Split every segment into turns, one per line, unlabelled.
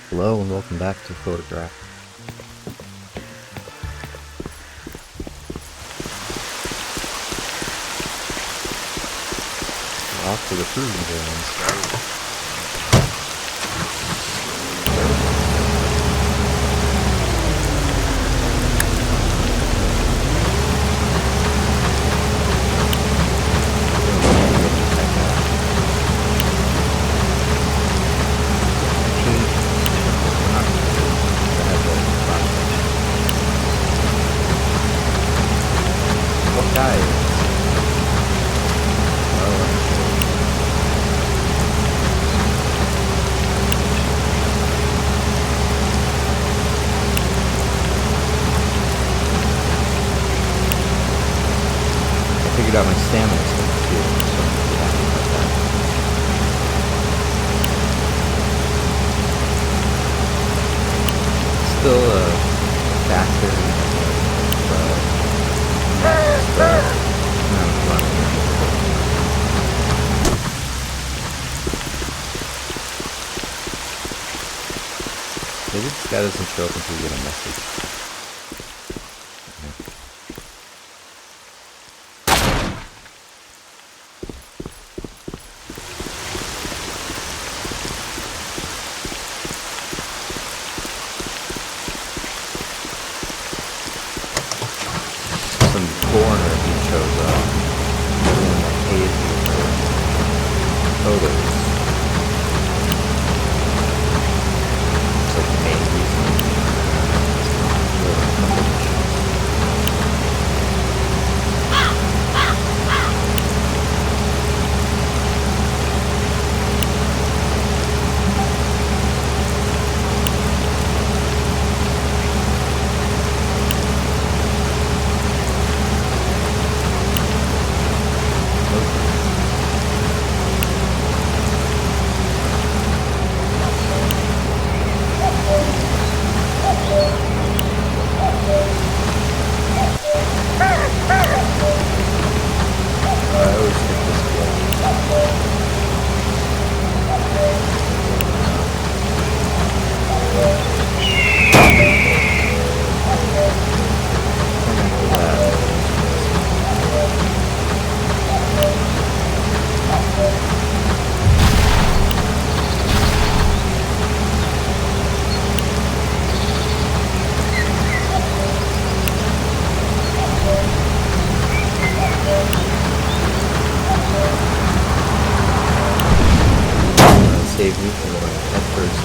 Hello and welcome back to Photograph. We're off to the proving grounds. Figured out my stamina stuff too, so I'm pretty happy about that. Still a factor maybe this guy doesn't show up until you get a message. Corner he shows up and pays you for photos. It's like the main reason save me from going head first.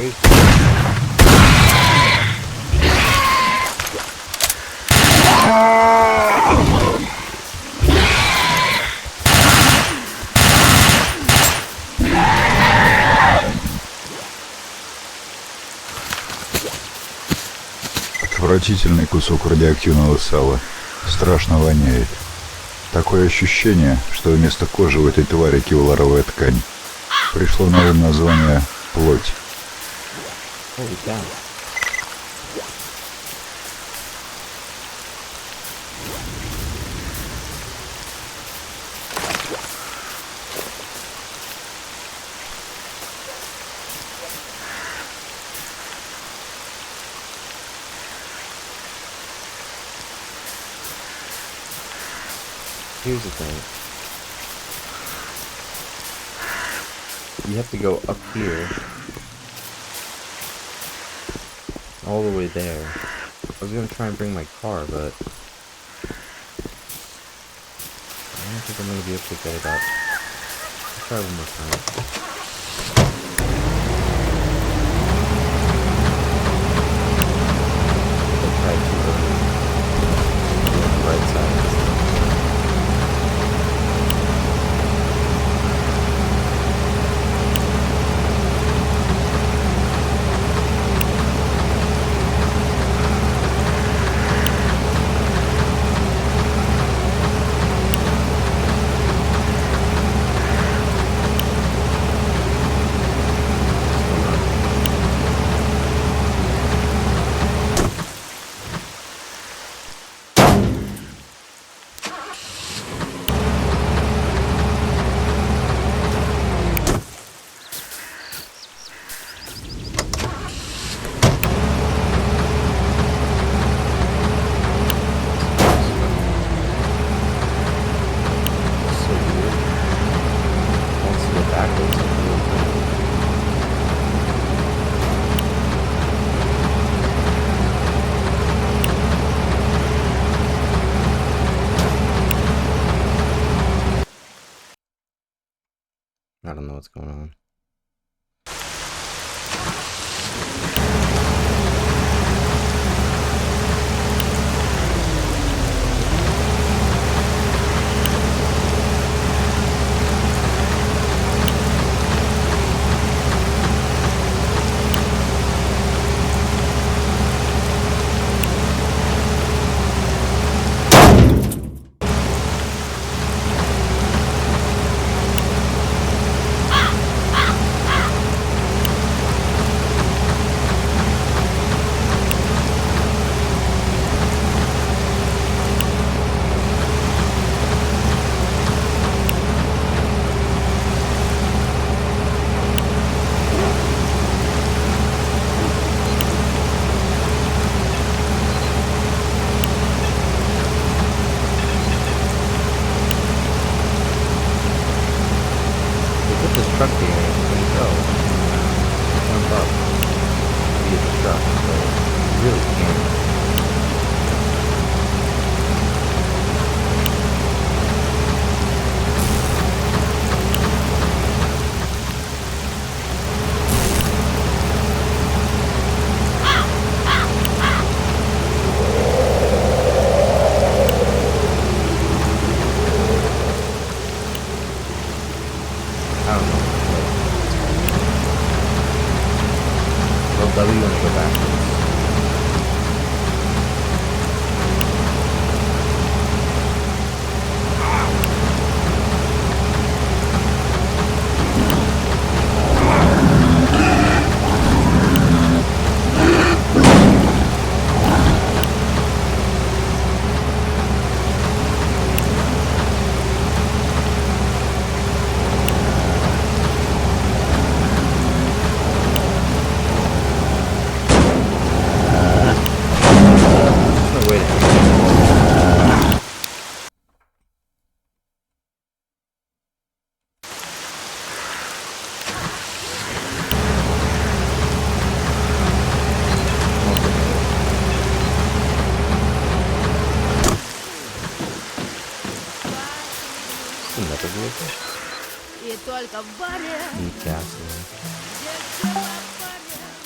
crazy.
Отвратительный кусок радиоактивного сала. Страшно воняет. Такое ощущение, что вместо кожи у этой твари кевларовая ткань. Пришло на ум название «плоть».
Holy cow. Here's the thing. You have to go up here. All the way there. I was gonna try and bring my car, but I don't think I'm gonna be able to get it up. Let's try one more time. I tried too early. On the right side. I don't know what's going on. Truck here, you can go jump up via the truck, but you really can't. I don't know. Well, W when I go backwards. Another vehicle?
И только в баре
Newcastle.
девчонка в баре.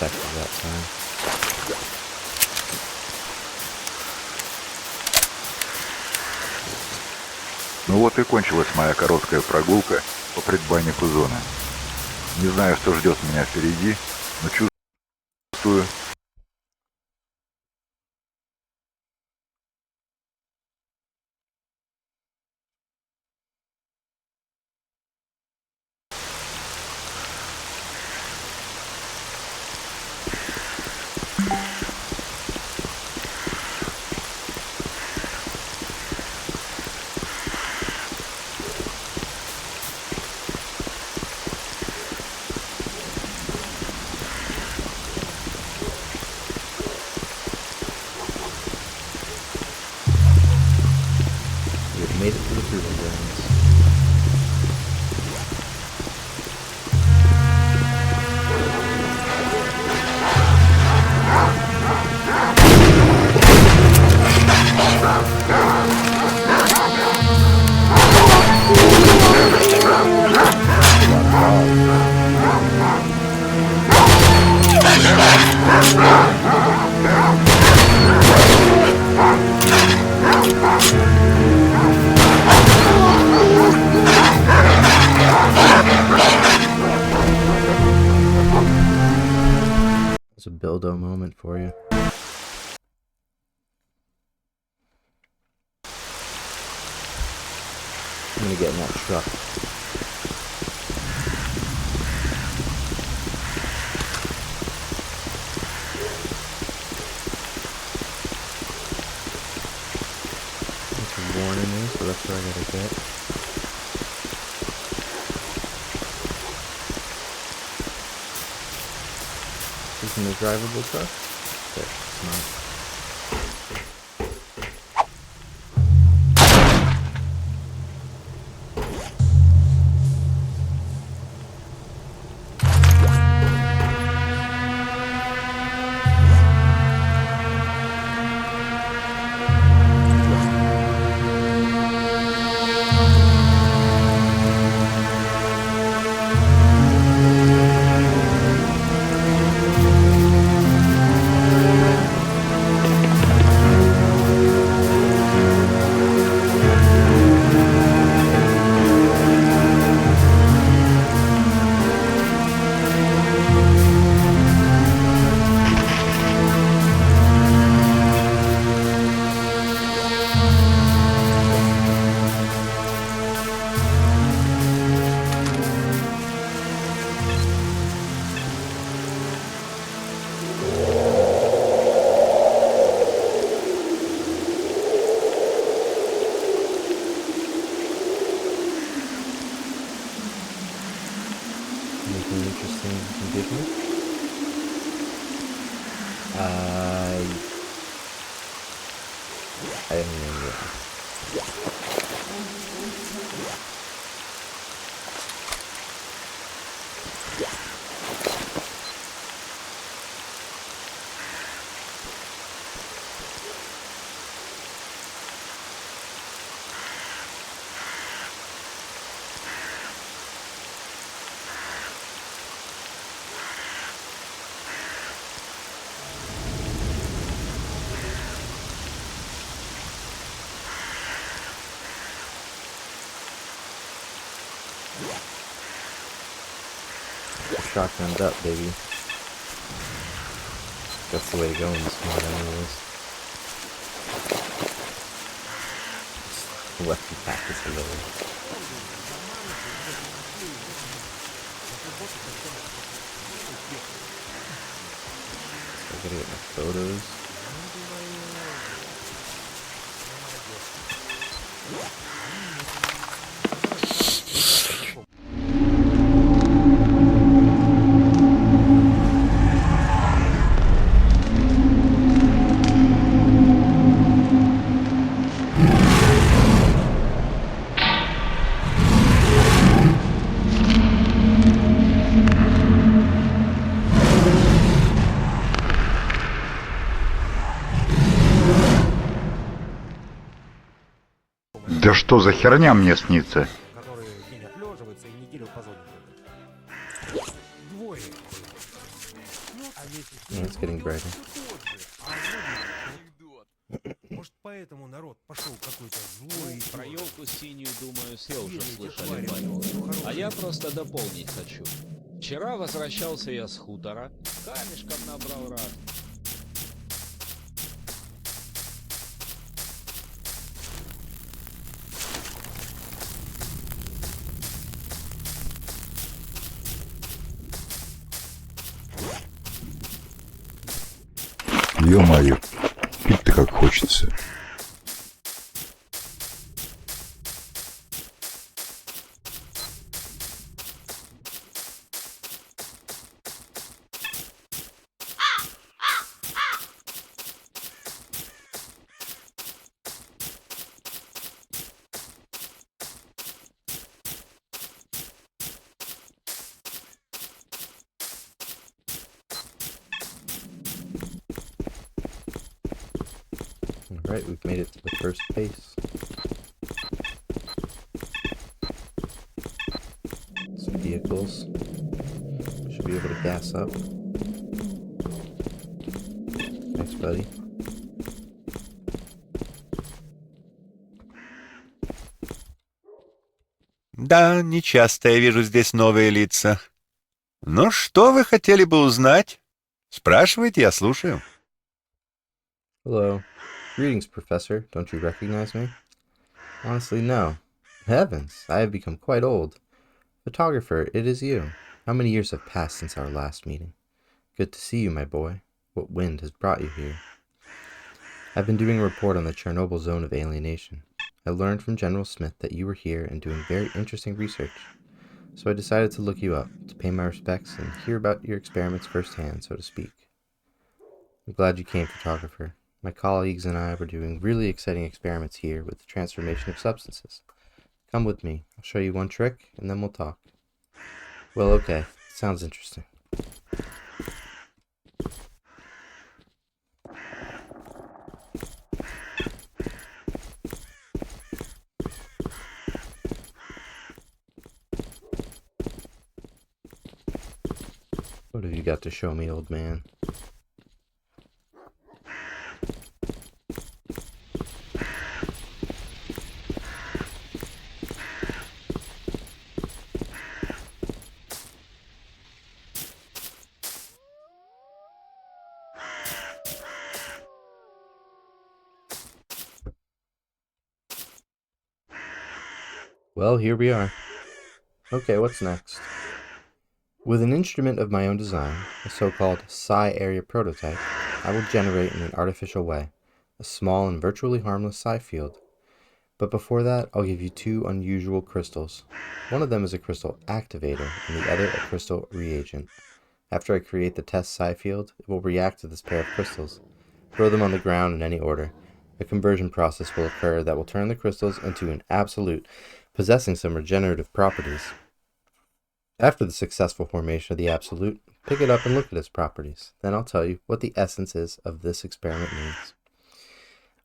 effective that time.
Ну вот и кончилась моя короткая прогулка по предбаннику зоны. Не знаю, что ждет меня впереди, но чувствую...
We've made it to the proving grounds. It's a build-o moment for you. I'm gonna get in that truck. That's a warning is, so that's where I gotta get. Isn't a drivable truck? Okay, it's not. Anything interesting you can give me? I don't know. Shotguns up, baby. That's the way to go in this mod, anyways. The weapon pack is a little. So I gotta get my photos.
Да что за херня мне снится?
Которые день отлеживается и неделю позорит. Двое. Ну, А вместе с
Yeah,
ним
it's getting
крутился
brighter.
все тот же, а вроде как. Может, поэтому народ пошел какой-то злой и
Про
дёрный.
елку синюю, думаю, все уже
Съели эти
слышали
твари,
парень.
всё
А
хорошее.
я просто дополнить хочу. Вчера возвращался я с хутора, камешком набрал раз.
Ё-моё, пить-то как хочется.
Alright, we've made it to the first base. Some vehicles. Should be able to gas up. Thanks, buddy.
Да, нечасто я вижу здесь новые лица. Ну, что вы хотели бы узнать? Спрашивайте, я слушаю.
Hello. Greetings, Professor. Don't you recognize me? Honestly, no. Heavens, I have become quite old. Photographer, it is you. How many years have passed since our last meeting? Good to see you, my boy. What wind has brought you here? I've been doing a report on the Chernobyl zone of alienation. I learned from General Smith that you were here and doing very interesting research. So I decided to look you up, to pay my respects and hear about your experiments firsthand, so to speak. I'm glad you came, Photographer. My colleagues and I were doing really exciting experiments here with the transformation of substances. Come with me. I'll show you one trick, and then we'll talk. Well, okay. Sounds interesting. What have you got to show me, old man? Well, here we are. Okay, what's next? With an instrument of my own design, a so-called psi area prototype, I will generate in an artificial way a small and virtually harmless psi field. But before that, I'll give you two unusual crystals. One of them is a crystal activator, and the other a crystal reagent. After I create the test psi field, it will react to this pair of crystals. Throw them on the ground in any order. A conversion process will occur that will turn the crystals into an absolute, possessing some regenerative properties. After the successful formation of the absolute, pick it up and look at its properties. Then I'll tell you what the essence is of this experiment means.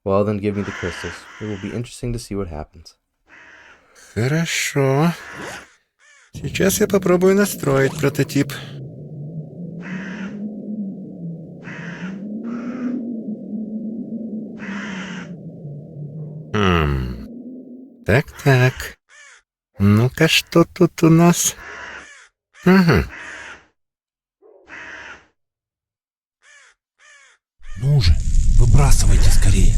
Well, then give me the crystals. It will be interesting to see what happens.
Хорошо. Сейчас я попробую настроить прототип. Так. Ну-ка, что тут у нас? Ага.
Ну же, выбрасывайте скорее.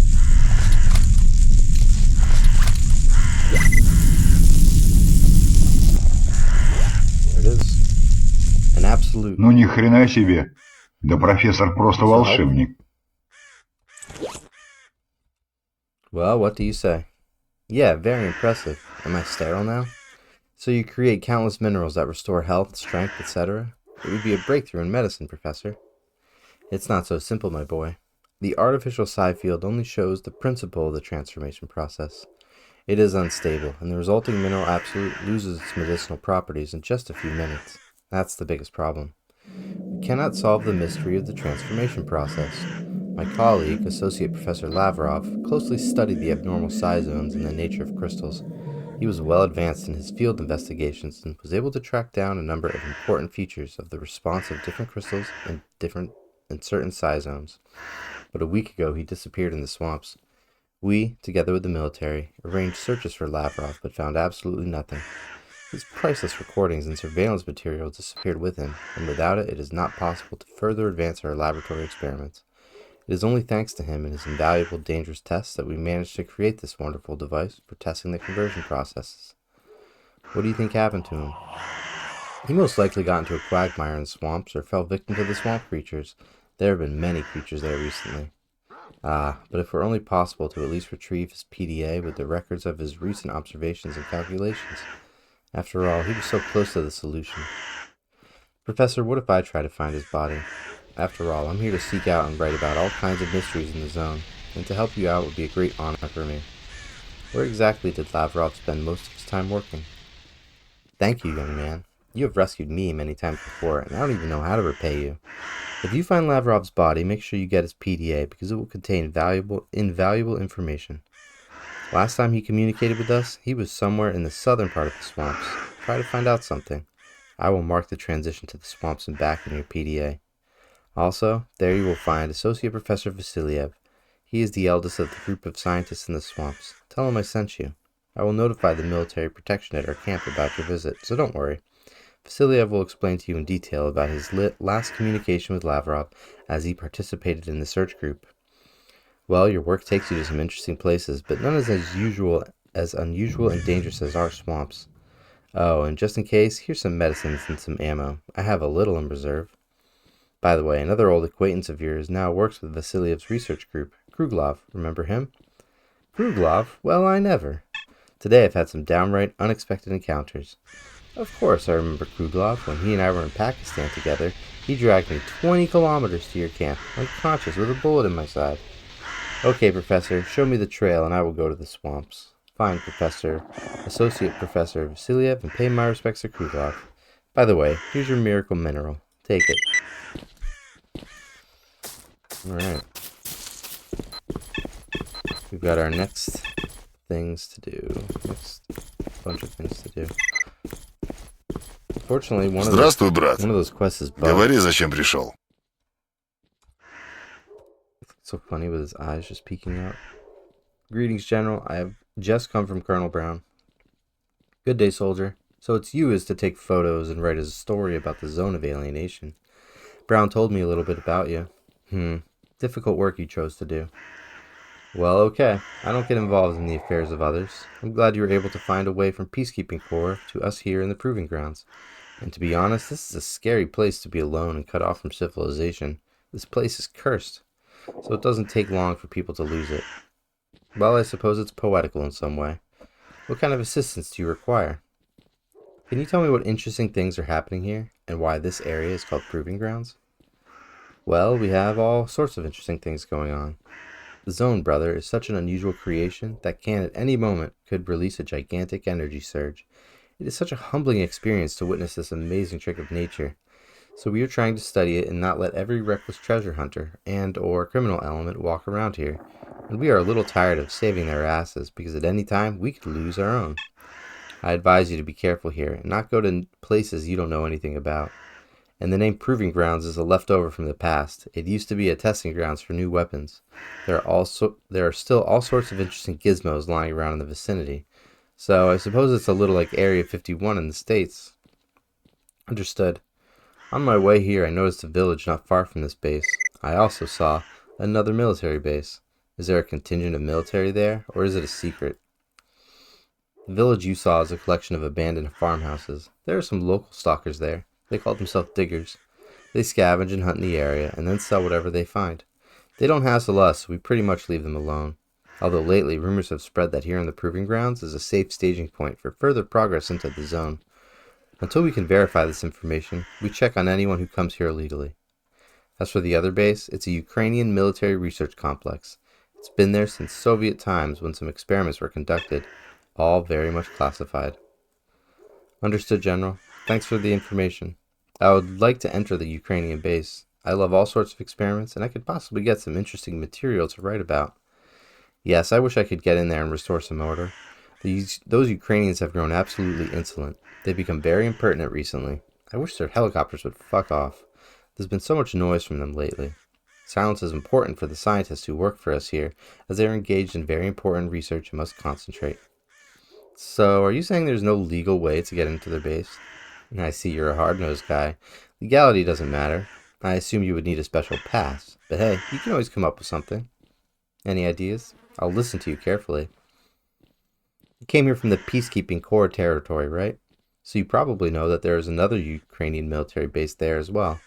There it is. An absolute.
Ну ни хрена себе. Да профессор просто волшебник.
Well, what do you say? Yeah, very impressive. Am I sterile now? So you create countless minerals that restore health, strength, etc.? It would be a breakthrough in medicine, Professor. It's not so simple, my boy. The artificial psi field only shows the principle of the transformation process. It is unstable, and the resulting mineral absolute loses its medicinal properties in just a few minutes. That's the biggest problem. We cannot solve the mystery of the transformation process. My colleague, Associate Professor Lavrov, closely studied the abnormal psi zones and the nature of crystals. He was well advanced in his field investigations and was able to track down a number of important features of the response of different crystals in certain psi-zones. But a week ago, he disappeared in the swamps. We, together with the military, arranged searches for Lavrov, but found absolutely nothing. His priceless recordings and surveillance material disappeared with him, and without it, it is not possible to further advance our laboratory experiments. It is only thanks to him and his invaluable dangerous tests that we managed to create this wonderful device for testing the conversion processes. What do you think happened to him? He most likely got into a quagmire in the swamps or fell victim to the swamp creatures. There have been many creatures there recently. But if it were only possible to at least retrieve his PDA with the records of his recent observations and calculations. After all, he was so close to the solution. Professor, what if I try to find his body? After all, I'm here to seek out and write about all kinds of mysteries in the zone, and to help you out would be a great honor for me. Where exactly did Lavrov spend most of his time working? Thank you, young man. You have rescued me many times before, and I don't even know how to repay you. If you find Lavrov's body, make sure you get his PDA, because it will contain invaluable information. Last time he communicated with us, he was somewhere in the southern part of the swamps. Try to find out something. I will mark the transition to the swamps and back in your PDA. Also, there you will find Associate Professor Vasiliev. He is the eldest of the group of scientists in the swamps. Tell him I sent you. I will notify the military protection at our camp about your visit, so don't worry. Vasiliev will explain to you in detail about his last communication with Lavrov as he participated in the search group. Well, your work takes you to some interesting places, but none is as unusual and dangerous as our swamps. Oh, and just in case, here's some medicines and some ammo. I have a little in reserve. By the way, another old acquaintance of yours now works with Vasiliev's research group, Kruglov. Remember him? Kruglov? Well, I never. Today I've had some downright unexpected encounters. Of course I remember Kruglov. When he and I were in Pakistan together, he dragged me 20 kilometers to your camp, unconscious with a bullet in my side. Okay, Professor, show me the trail and I will go to the swamps. Fine, Professor. Associate Professor Vasiliev, and pay my respects to Kruglov. By the way, here's your miracle mineral. Take it. Alright. We've got our next things to do. Next bunch of things to do. Fortunately, one of those quests is bugged.
Говори, зачем пришел.
It's so funny with his eyes just peeking out. Greetings, General. I have just come from Colonel Brown. Good day, soldier. So it's you is to take photos and write a story about the zone of alienation. Brown told me a little bit about you. Difficult work you chose to do. Well, okay. I don't get involved in the affairs of others. I'm glad you were able to find a way from Peacekeeping Corps to us here in the Proving Grounds. And to be honest, this is a scary place to be alone and cut off from civilization. This place is cursed, so it doesn't take long for people to lose it. Well, I suppose it's poetical in some way. What kind of assistance do you require? Can you tell me what interesting things are happening here, and why this area is called Proving Grounds? Well, we have all sorts of interesting things going on. The zone, brother, is such an unusual creation that at any moment could release a gigantic energy surge. It is such a humbling experience to witness this amazing trick of nature. So we are trying to study it and not let every reckless treasure hunter and or criminal element walk around here. And we are a little tired of saving their asses because at any time we could lose our own. I advise you to be careful here and not go to places you don't know anything about. And the name Proving Grounds is a leftover from the past. It used to be a testing grounds for new weapons. There are still all sorts of interesting gizmos lying around in the vicinity. So I suppose it's a little like Area 51 in the States. Understood. On my way here, I noticed a village not far from this base. I also saw another military base. Is there a contingent of military there, or is it a secret? The village you saw is a collection of abandoned farmhouses. There are some local stalkers there. They call themselves diggers. They scavenge and hunt in the area, and then sell whatever they find. They don't hassle us, so we pretty much leave them alone. Although lately, rumors have spread that here in the Proving Grounds is a safe staging point for further progress into the zone. Until we can verify this information, we check on anyone who comes here illegally. As for the other base, it's a Ukrainian military research complex. It's been there since Soviet times when some experiments were conducted, all very much classified. Understood, General. Thanks for the information. I would like to enter the Ukrainian base. I love all sorts of experiments, and I could possibly get some interesting material to write about. Yes, I wish I could get in there and restore some order. Those Ukrainians have grown absolutely insolent. They've become very impertinent recently. I wish their helicopters would fuck off. There's been so much noise from them lately. Silence is important for the scientists who work for us here, as they are engaged in very important research and must concentrate. So, are you saying there's no legal way to get into their base? I see you're a hard-nosed guy. Legality doesn't matter. I assume you would need a special pass, but hey, you can always come up with something. Any ideas? I'll listen to you carefully. You came here from the Peacekeeping Corps territory, right? So you probably know that there is another Ukrainian military base there as well.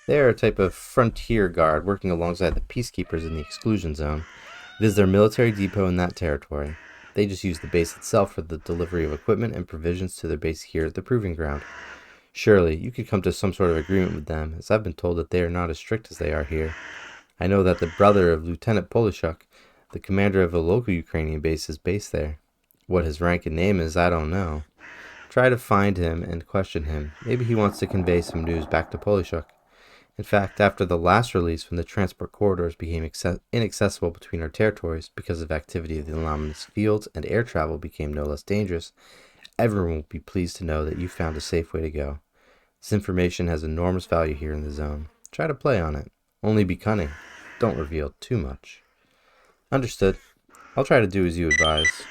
They are a type of frontier guard working alongside the peacekeepers in the exclusion zone. It is their military depot in that territory. They just use the base itself for the delivery of equipment and provisions to their base here at the Proving Ground. Surely, you could come to some sort of agreement with them, as I've been told that they are not as strict as they are here. I know that the brother of Lieutenant Polishuk, the commander of a local Ukrainian base, is based there. What his rank and name is, I don't know. Try to find him and question him. Maybe he wants to convey some news back to Polishuk. In fact, after the last release, when the transport corridors became inaccessible between our territories because of activity of the anomalous fields and air travel became no less dangerous, everyone will be pleased to know that you found a safe way to go. This information has enormous value here in the zone. Try to play on it. Only be cunning. Don't reveal too much. Understood. I'll try to do as you advise.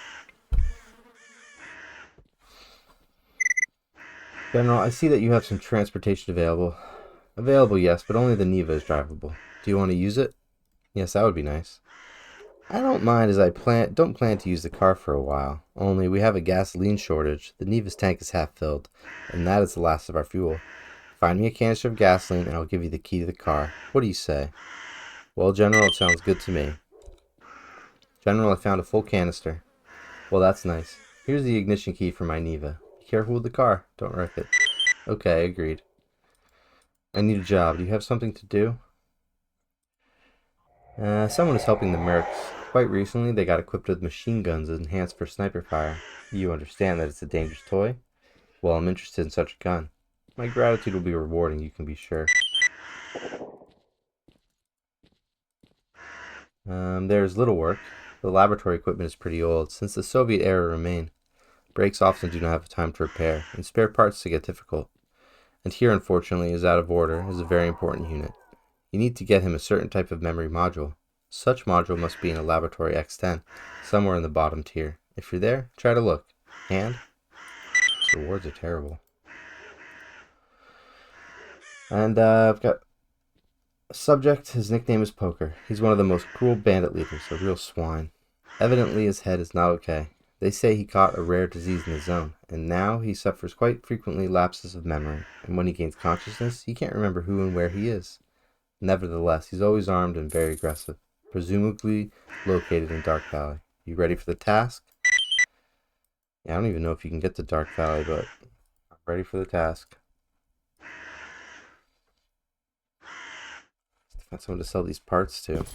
General, I see that you have some transportation available. Available, yes, but only the Neva is drivable. Do you want to use it? Yes, that would be nice. I don't mind, as I don't plan to use the car for a while. Only we have a gasoline shortage. The Neva's tank is half filled, and that is the last of our fuel. Find me a canister of gasoline, and I'll give you the key to the car. What do you say? Well, General, it sounds good to me. General, I found a full canister. Well, that's nice. Here's the ignition key for my Neva. Be careful with the car. Don't wreck it. Okay, agreed. I need a job. Do you have something to do? Someone is helping the mercs. Quite recently, they got equipped with machine guns enhanced for sniper fire. You understand that it's a dangerous toy? Well, I'm interested in such a gun. My gratitude will be rewarding, you can be sure. There's little work. The laboratory equipment is pretty old, since the Soviet era remain. Brakes often do not have time to repair, and spare parts to get difficult. And here, unfortunately, is out of order, is a very important unit. You need to get him a certain type of memory module. Such module must be in a laboratory X10, somewhere in the bottom tier. If you're there, try to look. And? These rewards are terrible. And I've got a subject. His nickname is Poker. He's one of the most cruel bandit leaders, a real swine. Evidently his head is not okay. They say he caught a rare disease in the zone, and now he suffers quite frequently lapses of memory, and when he gains consciousness, he can't remember who and where he is. Nevertheless, he's always armed and very aggressive, presumably located in Dark Valley. You ready for the task? Yeah, I don't even know if you can get to Dark Valley, but I'm ready for the task. Find someone to sell these parts to.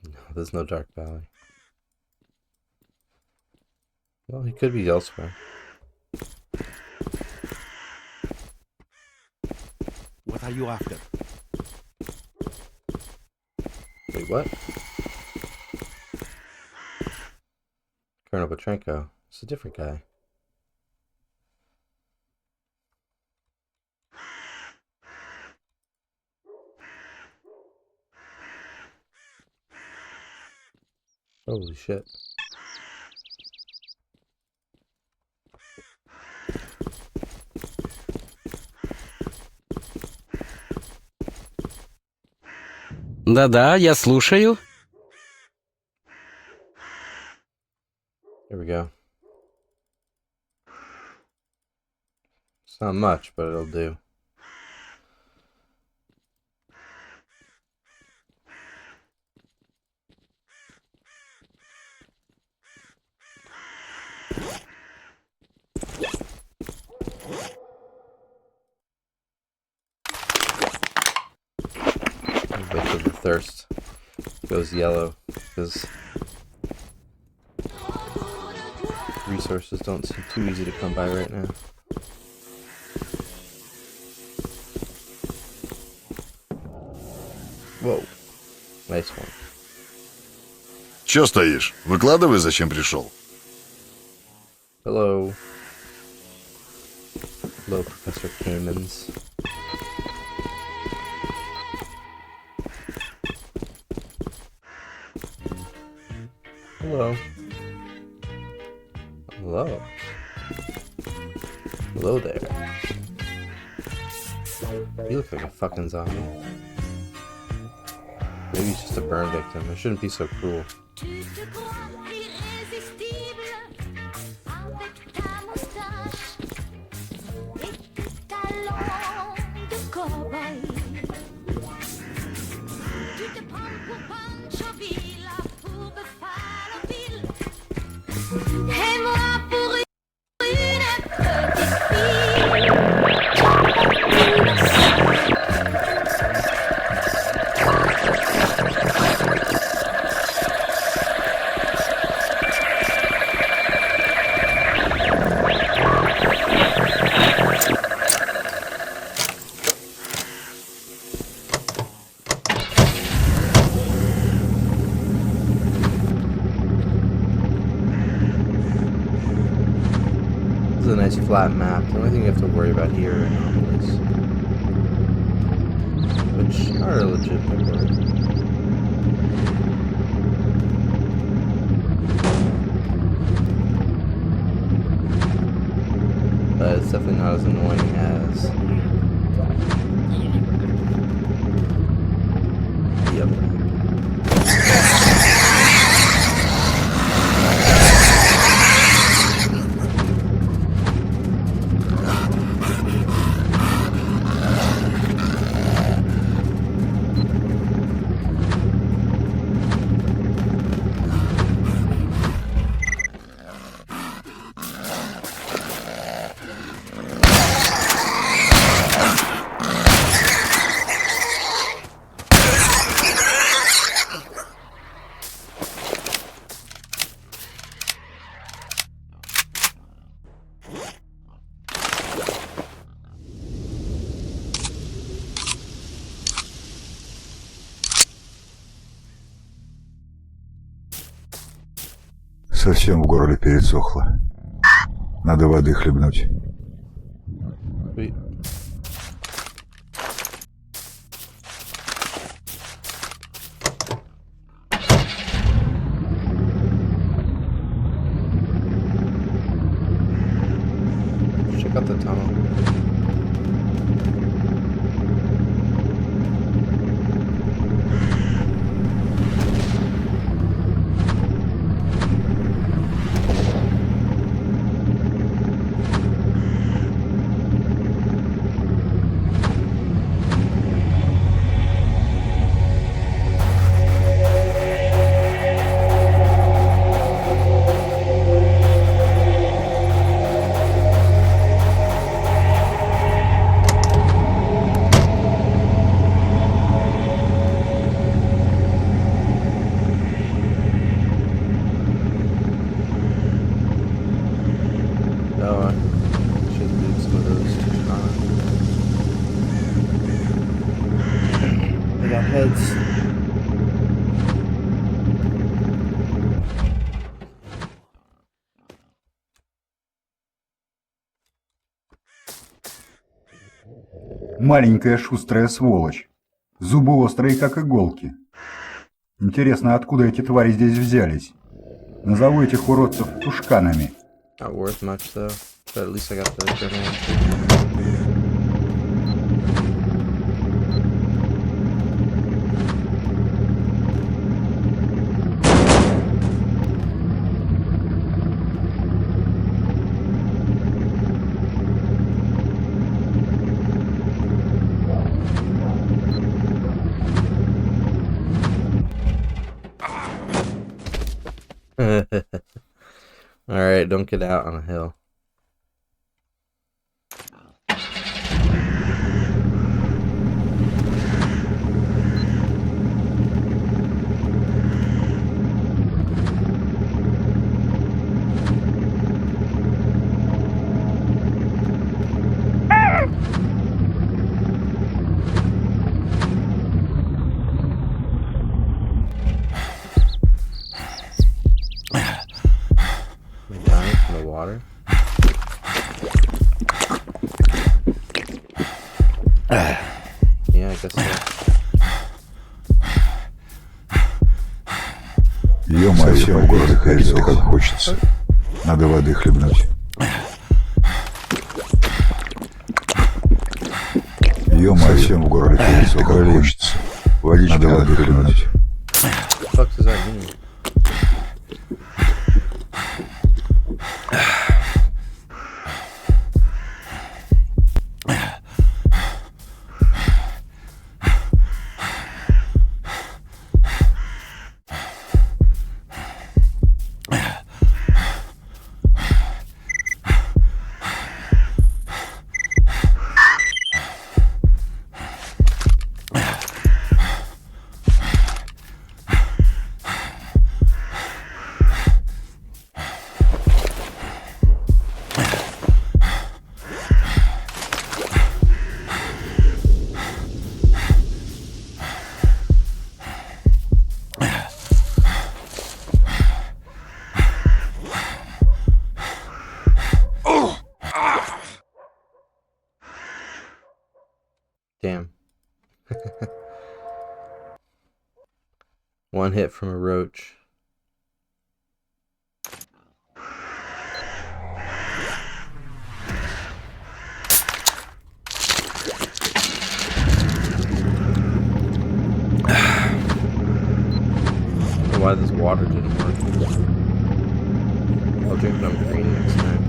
No, there's no Dark Valley. Well, he could be elsewhere.
What are you after?
Wait, what? Colonel Petrenko. It's a different guy. Holy shit.
Да-да, я слушаю.
Here we go. It's not much, but it'll do. Wait till the thirst goes yellow, because resources don't seem too easy to come by right now. Whoa. Nice one.
Чё стоишь? Выкладывай, зачем пришел.
Hello. Hello, Professor Caymans. Hello. Hello. Hello there. You look like a fucking zombie. Maybe he's just a burn victim. I shouldn't be so cruel.
Tu te crois irrésistible avec ta moustache et tes talons de cow-boy. Tu te prends pour Pancho Villa, pour Buffalo Bill, et moi pour une petite fille.
This is a nice flat map. The only thing you have to worry about here are anomalies, which are a legitimate worry. But it's definitely not as annoying as the other map.
Совсем в горле пересохло. Надо воды хлебнуть.
Sweet. Check out the tunnel. Heads.
Маленькая шустрая сволочь. Зубы острые, как иголки. Интересно, откуда эти твари здесь взялись? Назову этих уродцев тушканами.
Not worth much though, but at least I got the journal. Alright, don't get out on a hill. Am I dying from the water? Yeah, I guess so.
Ё-моё, совсем в городе ходить как хочется. Надо воды хлебнуть. Ё-моё, совсем в городе ходить как хочется. Водички надо воды хлебнуть.
What the fuck does that mean? Damn. One hit from a roach. Why this water didn't work. I'll drink it on green next time.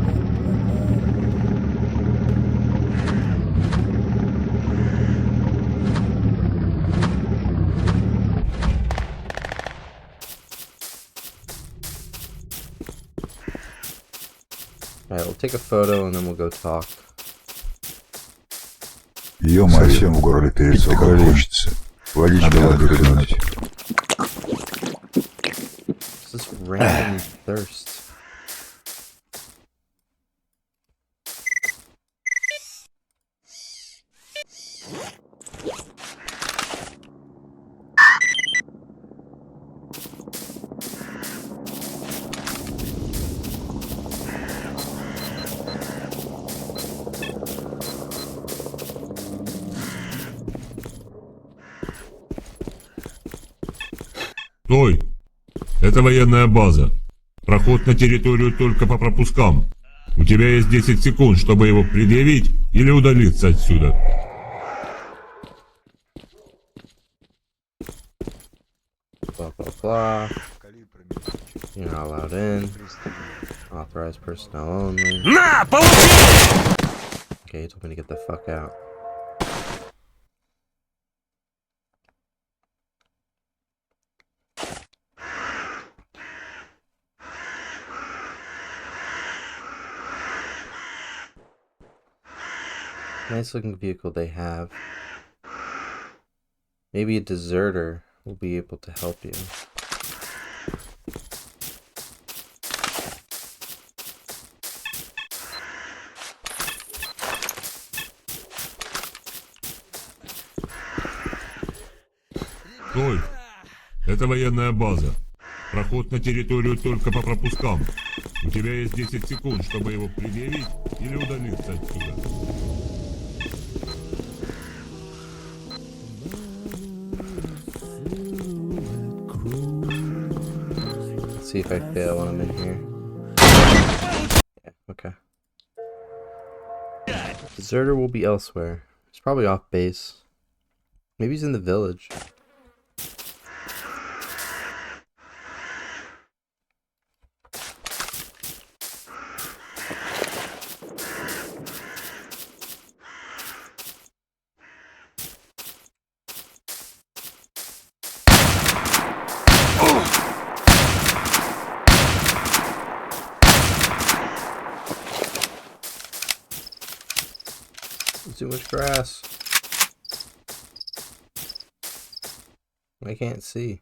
Alright, we'll take a photo and then we'll go talk.
Ё-моё, совсем в городе перец как хочется. Водички надо воды хлебнуть.
What's this random thirst?
Стой! Это военная база. Проход на территорию только по пропускам. У тебя есть 10 секунд, чтобы его предъявить или удалиться отсюда.
Blah blah blah. You're not allowed in. Authorized personnel only.
На, получи!
Okay, he told me to get the fuck out. Nice looking vehicle they have. Maybe a deserter will be able to help you.
Стой! Это военная база. Проход на территорию только по пропускам. У тебя есть 10 секунд, чтобы его предъявить или удалиться отсюда.
Let's see if I fail when I'm in here. Yeah, okay. Deserter will be elsewhere. He's probably off base. Maybe he's in the village. Too much grass. I can't see.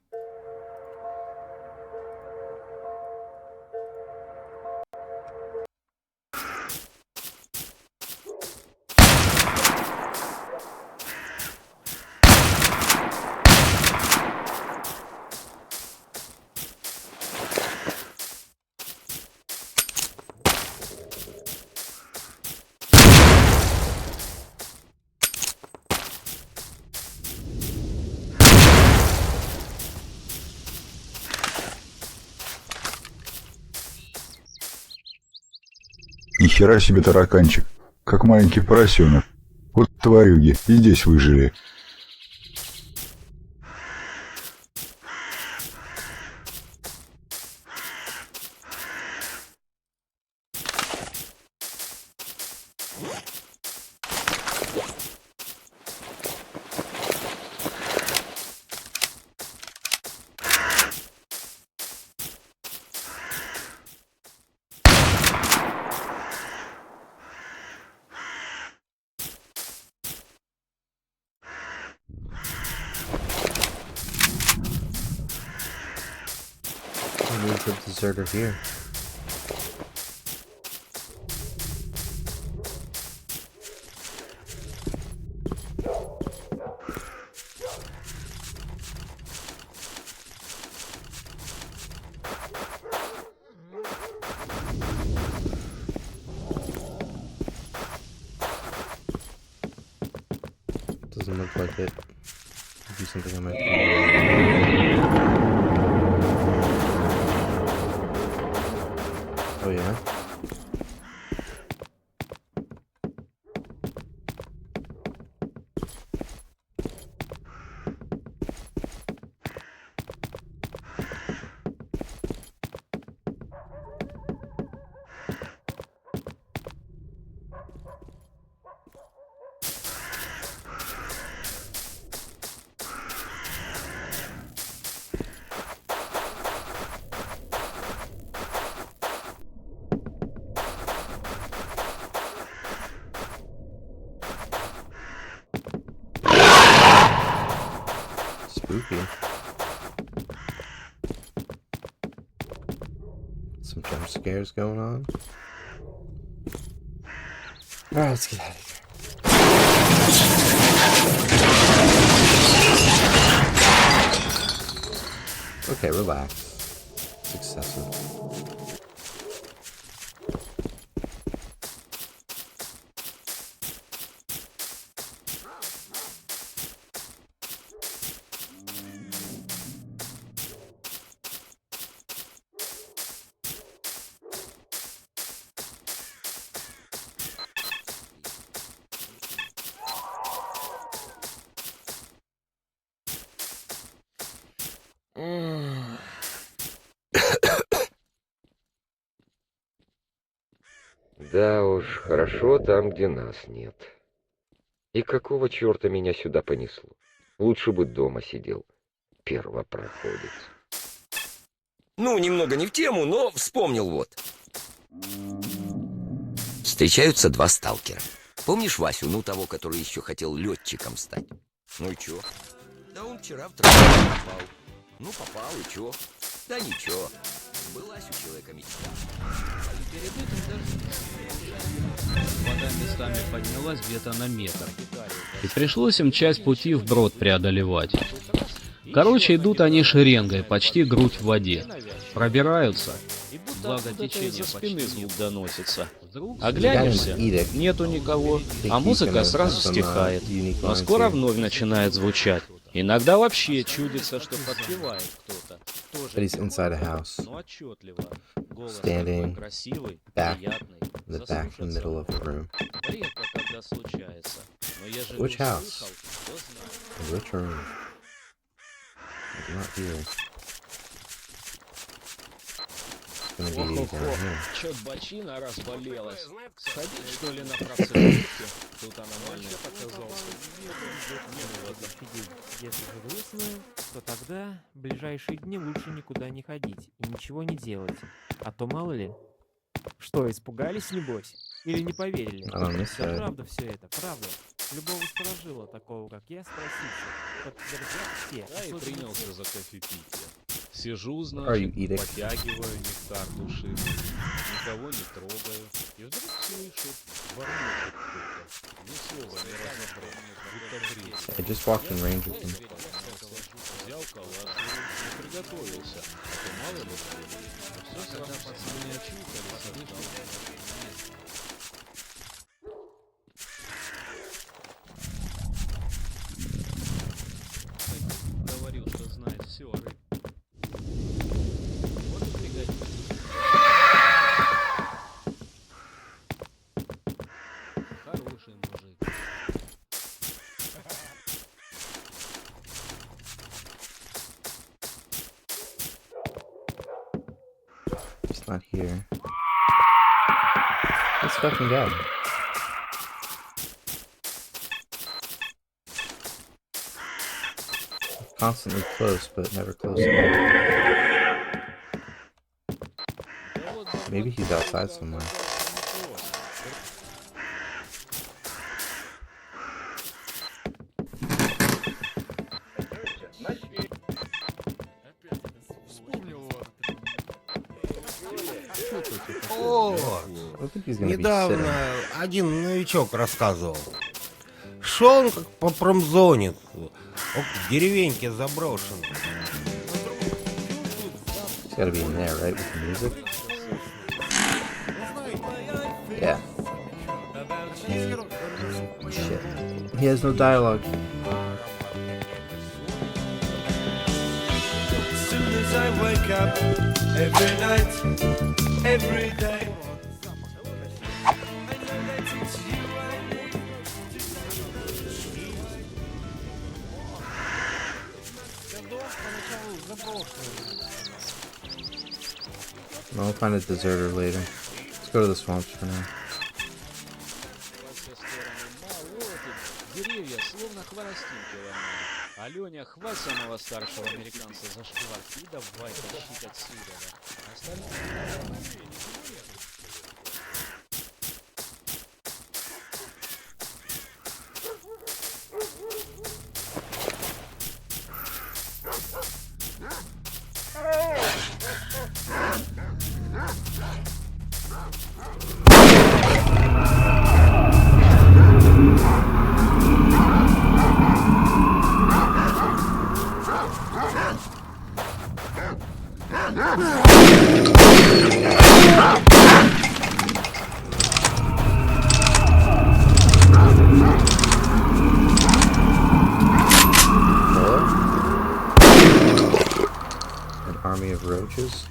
Нихера себе тараканчик. Как маленький поросенок. Вот тварюги. И здесь выжили.
Move the deserter here. Doesn't look like it. Could be something on my phone. Oh yeah? Spooky. Some jump scares going on. Alright, let's get out of here. Okay, relax. It's excessive.
Да уж, хорошо там, где нас нет. И какого черта меня сюда понесло? Лучше бы дома сидел. Первопроходец.
Ну, немного не в тему, но вспомнил вот. Встречаются два сталкера. Помнишь Васю, ну того, который еще хотел летчиком стать? Ну и чё? Да он вчера в травму попал. Ну попал и чё? Да ничего. Сбылась у человека мечта.
Перед этим вода местами поднялась где-то на метр. И пришлось им часть пути вброд преодолевать. Короче, идут они шеренгой, почти грудь в воде. Пробираются. Благо течение со спины звук доносится. Оглянешься, нету никого, а музыка сразу стихает. Но скоро вновь начинает звучать. Иногда вообще чудится, что подпевает кто-то.
But he's inside a house, standing back in the middle of the room. Which house? Which room? I'm not here. It's gonna be down here.
Чё бочина разболелась? Сходить, что ли, на процедурке? Тут аномальный показался.
Если же выяснил, то тогда в ближайшие дни лучше никуда не ходить и ничего не делать. А то мало ли. Что, испугались, небось? Или не поверили? Да правда все это, правда. Любого сторожила, такого как я, спросите. Подтвердят все.
Я и принялся за кофепитие. Сижу, значит, потягиваю нектар души. Никого не трогаю. И вдруг слышу, бормочет кто-то. Ни слова не разобрал, будто бред.
I just walked in range of him.
Взял калаш и приготовился. А то мало ли что. Все сразу пацаны не очухались, говорил, что знает все о рыбе. Вот и пригодится.
not here. This fucking guy. Constantly close, but never close enough. Maybe he's outside somewhere.
О,
I think he's gonna be
недавно
sitting.
один новичок рассказывал. Шел он как по промзоне, в деревеньке заброшенной.
He's gotta be in there, right, with the music? Yeah. Shit. He has no dialogue.
As soon as I wake up, every night, every day.
I'll find a deserter later. Let's go to the swamps for now.
Деревья словно хворостинки ломают. Алёня, хвать самого старшего американца за шкварки и давай тащить отсюда. Остальные...
An army of roaches.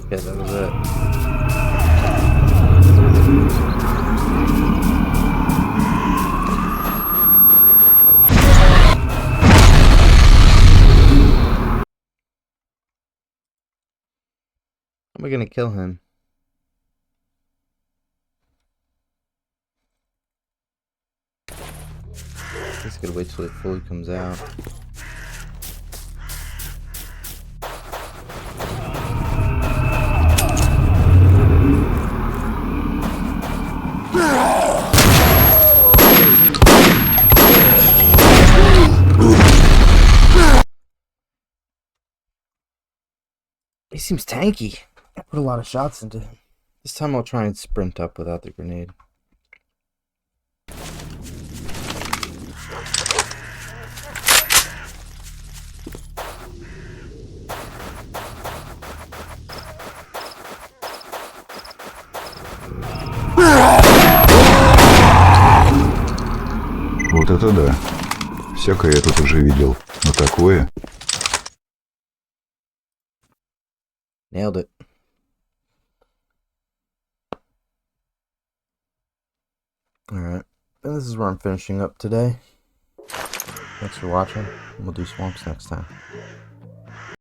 Yeah, that was it. How am I gonna kill him? Just gotta wait till it fully comes out. He seems tanky. I put a lot of shots into him. This time I'll try and sprint up without the grenade.
Вот это да. Всякое я тут уже видел. Но такое...
Nailed it. Alright, and this is where I'm finishing up today. Thanks for watching, and we'll do swamps next time.